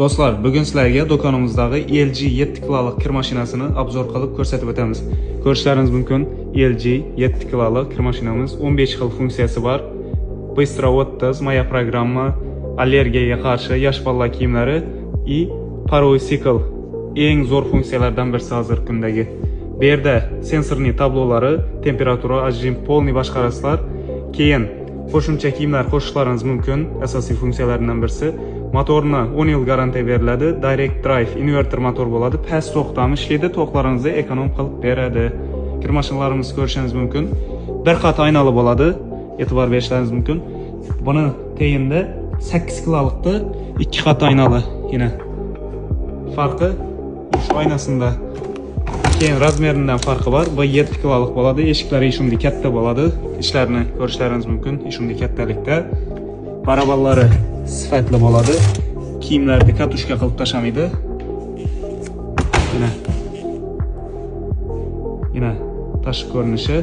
Do'stlar, bugun sizlarga do'konimizdagi LG 7 kiloluk kir mashinasini obzor qilib ko'rsatib o'tamiz. Ko'rishlaringiz mumkin, LG 7 kiloluk kir mashinamiz 15 xil funksiyasi bor. Bыстро o'ttiz, moya programma, allergiyaga qarshi yosh bolalar kiyimlari и parvoy sikl eng zo'r funksiyalardan birisi hozirgi kundagi. Bu yerda sensorli tablolari, temperatura, ajrim polni boshqarasizlar. Keyin qo'shimcha kiyimlar qo'shishlaringiz mumkin. Asosiy funksiyalardan birisi motorni 10 yil garantiya beriladi. Direct drive inverter motor bo'ladi. Past to'xtam ishlaydi, to'qlaringizni ekonom qilib beradi. Kir mashinalaringizni ko'rishingiz mumkin. Bir qat oynali bo'ladi. E'tibor berishlaringiz mumkin. Buni teyinda 8 kilolukda 2 qat oynali. Yana farqi shu oynasida. Keyin razmeridan farqi bor. Bu 7 kiloluk bo'ladi. Eshiklari shunday katta bo'ladi. Ishlarni ko'rishlaringiz mumkin. Shunday kattalikda. Barabarlari sifatli bo'ladi. Kiyimlarni katushka qilib tashamaydi. Yana tashqi ko'rinishi.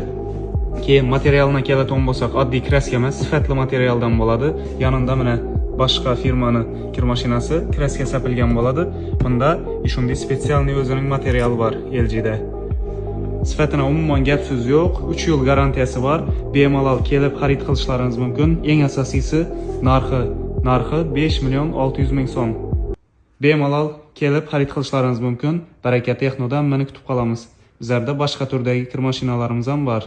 Keyin materialni keladigan bo'lsak, oddiy kraska emas, sifatli materialdan bo'ladi. Yonida mana boshqa firmani kir mashinasi kraska sapilgan bo'ladi. Bunda shunday spetsialniy o'zining materiali bor LG'da. Sifatini umuman gap so'z yo'q. 3 yil garantiyasi bor. Bemalol kelib xarid qilishlaringiz mumkin. Eng asosiysi narxi 5 million 600 ming so'm. Bemalol kelib xarid qilishlaringiz mumkin. Baraka Texnodan meni kutib qolamiz. Bizlarda boshqa turdagi kir mashinalarimiz ham bor.